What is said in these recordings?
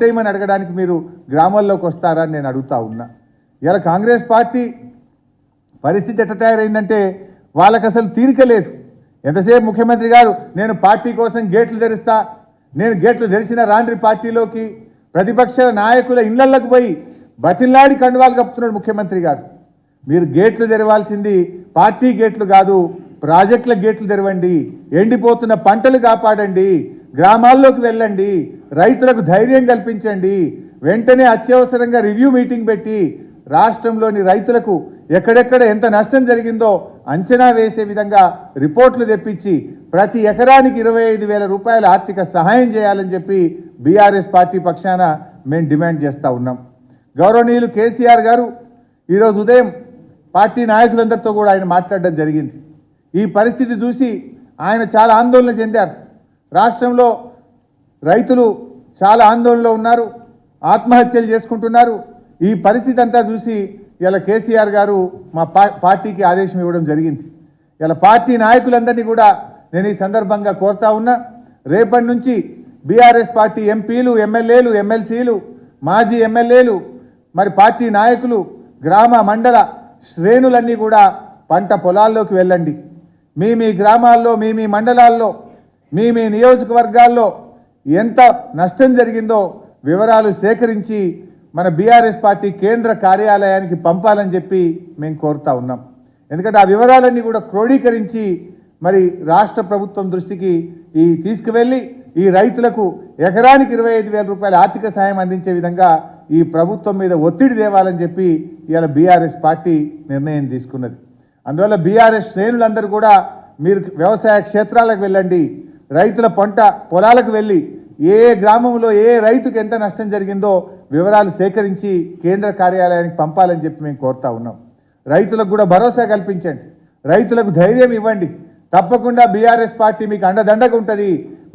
చేయమని అడగడానికి మీరు గ్రామాల్లోకి వస్తారా అని నేను అడుగుతా ఉన్నా. ఇలా కాంగ్రెస్ పార్టీ పరిస్థితి ఎట్లా తయారైందంటే వాళ్ళకి అసలు తీరిక లేదు. ఎంతసేపు ముఖ్యమంత్రి గారు నేను పార్టీ కోసం గేట్లు తెరుస్తా, నేను గేట్లు తెరిచిన రాండ్రి పార్టీలోకి, ప్రతిపక్ష నాయకుల ఇళ్లలకు పోయి బతిల్లాడి కండువాలు కప్పుతున్నాడు ముఖ్యమంత్రి గారు. మీరు గేట్లు తెరవాల్సింది పార్టీ గేట్లు కాదు, ప్రాజెక్టుల గేట్లు తెరవండి, ఎండిపోతున్న పంటలు కాపాడండి, గ్రామాల్లోకి వెళ్ళండి, రైతులకు ధైర్యం కల్పించండి, వెంటనే అత్యవసరంగా రివ్యూ మీటింగ్ పెట్టి రాష్ట్రంలోని రైతులకు ఎక్కడెక్కడ ఎంత నష్టం జరిగిందో అంచనా వేసే విధంగా రిపోర్ట్లు తెప్పించి ప్రతి ఎకరానికి 25,000 రూపాయల ఆర్థిక సహాయం చేయాలని చెప్పి బీఆర్ఎస్ పార్టీ పక్షాన మేము డిమాండ్ చేస్తూ ఉన్నాం. గౌరవనీయులు కేసీఆర్ గారు ఈరోజు ఉదయం పార్టీ నాయకులందరితో కూడా ఆయన మాట్లాడడం జరిగింది. ఈ పరిస్థితి చూసి ఆయన చాలా ఆందోళన చెందారు. రాష్ట్రంలో రైతులు చాలా ఆందోళనలో ఉన్నారు, ఆత్మహత్యలు చేసుకుంటున్నారు. ఈ పరిస్థితి అంతా చూసి ఇలా కేసీఆర్ గారు మా పార్టీకి ఆదేశం ఇవ్వడం జరిగింది. ఇలా పార్టీ నాయకులందరినీ కూడా నేను ఈ సందర్భంగా కోరుతా ఉన్నా, రేపటి నుంచి బీఆర్ఎస్ పార్టీ ఎంపీలు, ఎమ్మెల్యేలు, ఎమ్మెల్సీలు, మాజీ ఎమ్మెల్యేలు, మరి పార్టీ నాయకులు, గ్రామ మండల శ్రేణులన్నీ కూడా పంట పొలాల్లోకి వెళ్ళండి. మీ గ్రామాల్లో, మీ మండలాల్లో, మీ నియోజకవర్గాల్లో ఎంత నష్టం జరిగిందో వివరాలు సేకరించి మన బీఆర్ఎస్ పార్టీ కేంద్ర కార్యాలయానికి పంపాలని చెప్పి మేము కోరుతా ఉన్నాం. ఎందుకంటే ఆ వివరాలన్నీ కూడా క్రోడీకరించి మరి రాష్ట్ర ప్రభుత్వం దృష్టికి తీసుకువెళ్ళి ఈ రైతులకు ఎకరానికి 25,000 రూపాయల ఆర్థిక సాయం అందించే విధంగా ఈ ప్రభుత్వం మీద ఒత్తిడి తేవాలని చెప్పి ఇవాళ బీఆర్ఎస్ పార్టీ నిర్ణయం తీసుకున్నది. అందువల్ల బీఆర్ఎస్ శ్రేణులందరూ కూడా మీరు వ్యవసాయ క్షేత్రాలకు వెళ్ళండి, రైతుల పంట పొలాలకు వెళ్ళి ఏ గ్రామంలో ఏ రైతుకు ఎంత నష్టం జరిగిందో వివరాలు సేకరించి కేంద్ర కార్యాలయానికి పంపాలని చెప్పి మేము కోరుతా ఉన్నాం. రైతులకు కూడా భరోసా కల్పించండి, రైతులకు ధైర్యం ఇవ్వండి. తప్పకుండా బీఆర్ఎస్ పార్టీ మీకు అండదండగా ఉంటుంది,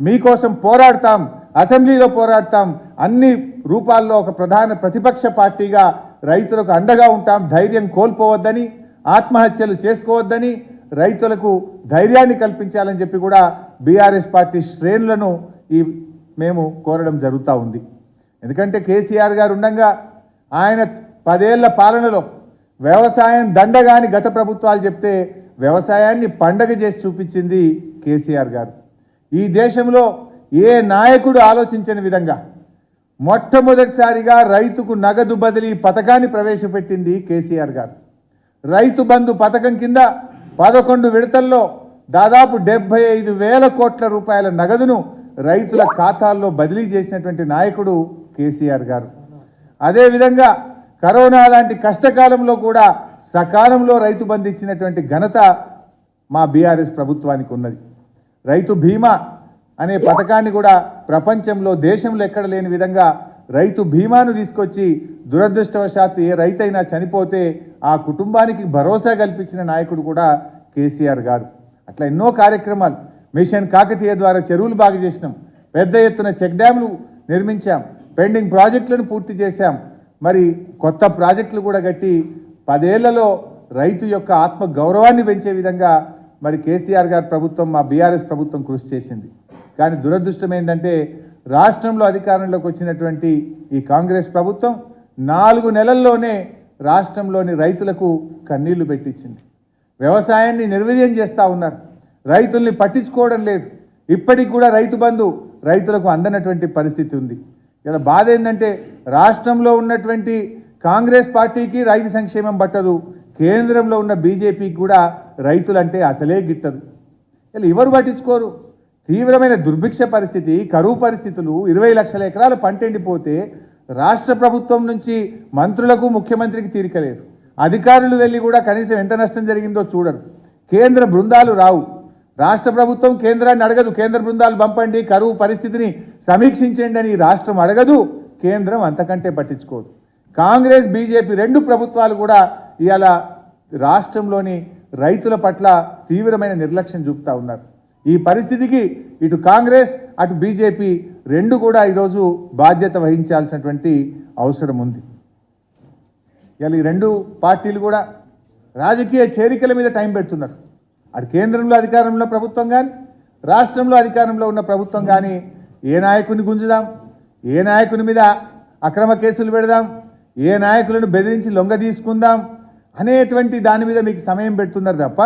మీకోసం పోరాడతాం, అసెంబ్లీలో పోరాడతాం, అన్ని రూపాల్లో ఒక ప్రధాన ప్రతిపక్ష పార్టీగా రైతులకు అండగా ఉంటాం. ధైర్యం కోల్పోవద్దని, ఆత్మహత్యలు చేసుకోవద్దని, రైతులకు ధైర్యాన్ని కల్పించాలని చెప్పి కూడా బీఆర్ఎస్ పార్టీ శ్రేణులను మేము కోరడం జరుగుతూ ఉంది. ఎందుకంటే కేసీఆర్ గారు ఉండగా ఆయన 10 ఏళ్ల పాలనలో వ్యవసాయం దండగాని గత ప్రభుత్వాలు చెప్తే వ్యవసాయాన్ని పండగ చేసి చూపించింది కేసీఆర్ గారు. ఈ దేశంలో ఏ నాయకుడు ఆలోచించని విధంగా మొట్టమొదటిసారిగా రైతుకు నగదు బదిలీ పథకాన్ని ప్రవేశపెట్టింది కేసీఆర్ గారు. రైతు బంధు పథకం కింద 11 విడతల్లో దాదాపు 75,000 కోట్ల రూపాయల నగదును రైతుల ఖాతాల్లో బదిలీ చేసినటువంటి నాయకుడు కేసీఆర్ గారు. అదేవిధంగా కరోనా లాంటి కష్టకాలంలో కూడా సకాలంలో రైతు బంధు ఇచ్చినటువంటి ఘనత మా బీఆర్ఎస్ ప్రభుత్వానికి ఉన్నది. రైతు బీమా అనే పథకాన్ని కూడా ప్రపంచంలో దేశంలో ఎక్కడ లేని విధంగా రైతు బీమాను తీసుకొచ్చి దురదృష్టవశాత్తు ఏ రైతైనా చనిపోతే ఆ కుటుంబానికి భరోసా కల్పించిన నాయకుడు కూడా కేసీఆర్ గారు. అట్లా ఎన్నో కార్యక్రమాలు, మిషన్ కాకతీయ ద్వారా చెరువులు బాగు చేసినాం, పెద్ద ఎత్తున చెక్ డ్యాములు నిర్మించాం, పెండింగ్ ప్రాజెక్టులను పూర్తి చేశాం, మరి కొత్త ప్రాజెక్టులు కూడా కట్టి 10 ఏళ్లలో రైతు యొక్క ఆత్మ గౌరవాన్ని పెంచే విధంగా మరి కేసీఆర్ గారి ప్రభుత్వం, మా బీఆర్ఎస్ ప్రభుత్వం కృషి చేసింది. కానీ దురదృష్టం ఏంటంటే రాష్ట్రంలో అధికారంలోకి వచ్చినటువంటి ఈ కాంగ్రెస్ ప్రభుత్వం 4 నెలల్లోనే రాష్ట్రంలోని రైతులకు కన్నీళ్లు పెట్టించింది. వ్యవసాయాన్ని నిర్వీర్యం చేస్తూ ఉన్నారు, రైతుల్ని పట్టించుకోవడం లేదు. ఇప్పటికి కూడా రైతు బంధు రైతులకు అందనటువంటి పరిస్థితి ఉంది. ఇలా బాధ ఏంటంటే రాష్ట్రంలో ఉన్నటువంటి కాంగ్రెస్ పార్టీకి రైతు సంక్షేమం పట్టదు, కేంద్రంలో ఉన్న బీజేపీకి కూడా రైతులంటే అసలే గిట్టదు. ఇలా ఎవరు పట్టించుకోరు. తీవ్రమైన దుర్భిక్ష పరిస్థితి, కరువు పరిస్థితులు, 20 లక్షల ఎకరాలు పంట ఎండిపోతే రాష్ట్ర ప్రభుత్వం నుంచి మంత్రులకు, ముఖ్యమంత్రికి తీరికలేదు. అధికారులు వెళ్ళి కూడా కనీసం ఎంత నష్టం జరిగిందో చూడరు. కేంద్ర బృందాలు రావు. రాష్ట్ర ప్రభుత్వం కేంద్రాన్ని అడగదు, కేంద్ర బృందాలు పంపండి, కరువు పరిస్థితిని సమీక్షించండి అని రాష్ట్రం అడగదు, కేంద్రం అంతకంటే పట్టించుకోదు. కాంగ్రెస్, బీజేపీ 2 ప్రభుత్వాలు కూడా ఇవాళ రాష్ట్రంలోని రైతుల పట్ల తీవ్రమైన నిర్లక్ష్యం చూపుతూ ఉన్నారు. ఈ పరిస్థితికి ఇటు కాంగ్రెస్, అటు బీజేపీ 2 కూడా ఈరోజు బాధ్యత వహించాల్సినటువంటి అవసరం ఉంది. ఇవాళ ఈ 2 పార్టీలు కూడా రాజకీయ చేరికల మీద టైం పెడుతున్నారు. అటు కేంద్రంలో అధికారంలో ప్రభుత్వం కానీ, రాష్ట్రంలో అధికారంలో ఉన్న ప్రభుత్వం కానీ ఏ నాయకుడిని గుంజుదాం, ఏ నాయకుని మీద అక్రమ కేసులు పెడదాం, ఏ నాయకులను బెదిరించి లొంగ తీసుకుందాం అనేటువంటి దాని మీద మీకు సమయం పెడుతున్నారు తప్ప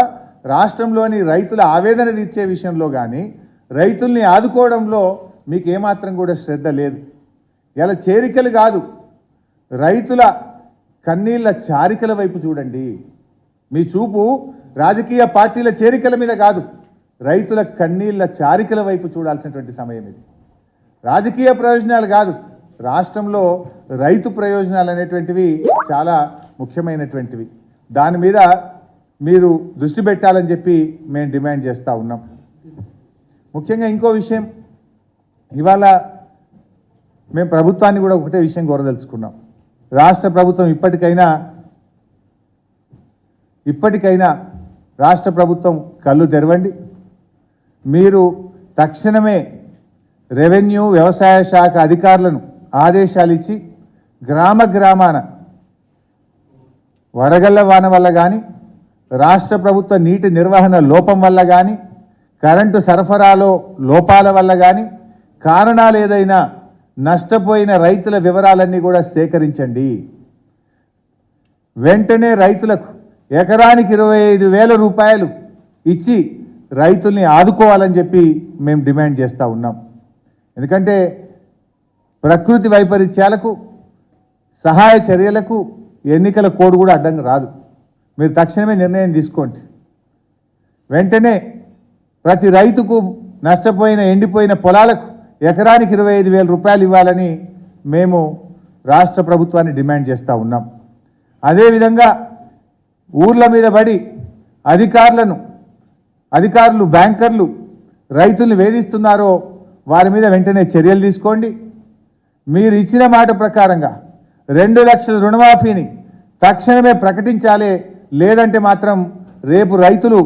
రాష్ట్రంలోని రైతుల ఆవేదన తీర్చే విషయంలో కానీ రైతుల్ని ఆదుకోవడంలో మీకు ఏమాత్రం కూడా శ్రద్ధ లేదు. ఇలా చేరికలు కాదు, రైతుల కన్నీళ్ళ చారికల వైపు చూడండి. మీ చూపు రాజకీయ పార్టీల చేరికల మీద కాదు, రైతుల కన్నీళ్ళ చారికల వైపు చూడాల్సినటువంటి సమయం ఇది. రాజకీయ ప్రయోజనాలు కాదు, రాష్ట్రంలో రైతు ప్రయోజనాలు అనేటువంటివి చాలా ముఖ్యమైనటువంటివి. దాని మీద మీరు దృష్టి పెట్టాలని చెప్పి మేము డిమాండ్ చేస్తూ ఉన్నాం. ముఖ్యంగా ఇంకో విషయం, ఇవాళ మేము ప్రభుత్వాన్ని కూడా ఒకటే విషయం కోరదలుచుకున్నాం. రాష్ట్ర ప్రభుత్వం ఇప్పటికైనా రాష్ట్ర ప్రభుత్వం కళ్ళు తెరవండి. మీరు తక్షణమే రెవెన్యూ వ్యవసాయ శాఖ అధికారులను ఆదేశాలు ఇచ్చి గ్రామాన వడగళ్ల వాన వల్ల కానీ, రాష్ట్ర ప్రభుత్వ నీటి నిర్వహణ లోపం వల్ల కానీ, కరెంటు సరఫరాలో లోపాల వల్ల కానీ కారణాలు ఏదైనా నష్టపోయిన రైతుల వివరాలన్నీ కూడా సేకరించండి. వెంటనే రైతులకు ఎకరానికి 25,000 రూపాయలు ఇచ్చి రైతుల్ని ఆదుకోవాలని చెప్పి మేము డిమాండ్ చేస్తూ ఉన్నాం. ఎందుకంటే ప్రకృతి వైపరీత్యాలకు సహాయ చర్యలకు ఎన్నికల కోడ్ కూడా అడ్డంగా రాదు. మీరు తక్షణమే నిర్ణయం తీసుకోండి. వెంటనే ప్రతి రైతుకు నష్టపోయిన ఎండిపోయిన పొలాలకు ఎకరానికి 25,000 రూపాయలు ఇవ్వాలని మేము రాష్ట్ర ప్రభుత్వాన్ని డిమాండ్ చేస్తూ ఉన్నాం. అదేవిధంగా ఊర్ల మీద పడి అధికారులు బ్యాంకర్లు రైతుల్ని వేధిస్తున్నారో వారి మీద వెంటనే చర్యలు తీసుకోండి. మీరు ఇచ్చిన మాట ప్రకారంగా 2 లక్షల రుణమాఫీని తక్షణమే ప్రకటించాలి. లేదంటే మాత్రం రేపు రైతులు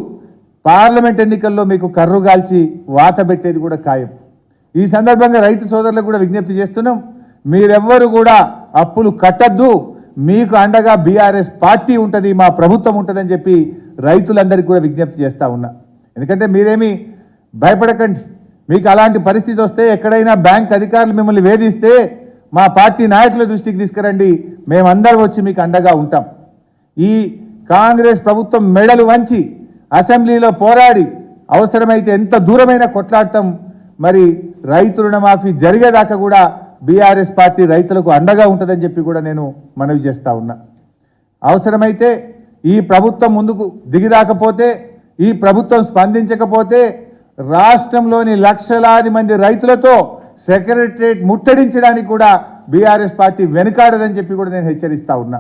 పార్లమెంట్ ఎన్నికల్లో మీకు కర్రుగాల్చి వాత పెట్టేది కూడా ఖాయం. ఈ సందర్భంగా రైతు సోదరులకు కూడా విజ్ఞప్తి చేస్తున్నాం, మీరెవ్వరు కూడా అప్పులు కట్టద్దు, మీకు అండగా బీఆర్ఎస్ పార్టీ ఉంటుంది, మా ప్రభుత్వం ఉంటుందని చెప్పి రైతులందరికీ కూడా విజ్ఞప్తి చేస్తూ ఉన్నా. ఎందుకంటే మీరేమీ భయపడకండి. మీకు అలాంటి పరిస్థితి వస్తే ఎక్కడైనా బ్యాంక్ అధికారులు మిమ్మల్ని వేధిస్తే మా పార్టీ నాయకుల దృష్టికి తీసుకురండి, మేమందరం వచ్చి మీకు అండగా ఉంటాం. ఈ కాంగ్రెస్ ప్రభుత్వం మెడలు వంచి అసెంబ్లీలో పోరాడి అవసరమైతే ఎంత దూరమైనా కొట్లాడతాం. మరి రైతు రుణమాఫీ జరిగేదాకా కూడా బీఆర్ఎస్ పార్టీ రైతులకు అండగా ఉంటుందని చెప్పి కూడా నేను మనవి చేస్తూ ఉన్నా. అవసరమైతే ఈ ప్రభుత్వం ముందుకు దిగిరాకపోతే, ఈ ప్రభుత్వం స్పందించకపోతే రాష్ట్రంలోని లక్షలాది మంది రైతులతో సెక్రటరేట్ ముట్టడించడానికి కూడా బీఆర్ఎస్ పార్టీ వెనుకాడదని చెప్పి కూడా నేను హెచ్చరిస్తూ ఉన్నా.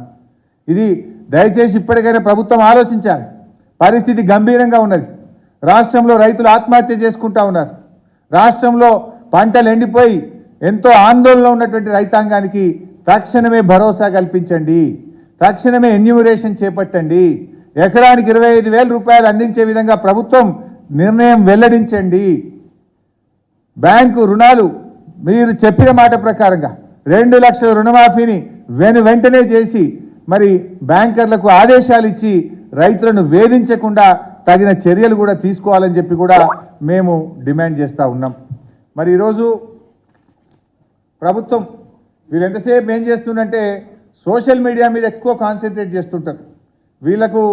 ఇది దయచేసి ఇప్పటికైనా ప్రభుత్వం ఆలోచించాలి. పరిస్థితి గంభీరంగా ఉన్నది. రాష్ట్రంలో రైతులు ఆత్మహత్య చేసుకుంటా ఉన్నారు. రాష్ట్రంలో పంటలు ఎండిపోయి ఎంతో ఆందోళనలో ఉన్నటువంటి రైతాంగానికి తక్షణమే భరోసా కల్పించండి, తక్షణమే ఎన్యూమరేషన్ చేపట్టండి, ఎకరానికి 25,000 రూపాయలు అందించే విధంగా ప్రభుత్వం నిర్ణయం వెల్లడించండి. బ్యాంకు రుణాలు మీరు చెప్పిన మాట ప్రకారంగా 2 లక్షల రుణమాఫీని వెంటనే చేసి మరి బ్యాంకర్లకు ఆదేశాలు ఇచ్చి రైతులను వేధించకుండా తగిన చర్యలు కూడా తీసుకోవాలని చెప్పి కూడా మేము డిమాండ్ చేస్తూ ఉన్నాం. మరి ఈరోజు ప్రభుత్వం వీళ్ళు ఎంతసేపు ఏం చేస్తుందంటే సోషల్ మీడియా మీద ఎక్కువ కాన్సన్ట్రేట్ చేస్తుంటారు. వీళ్ళకు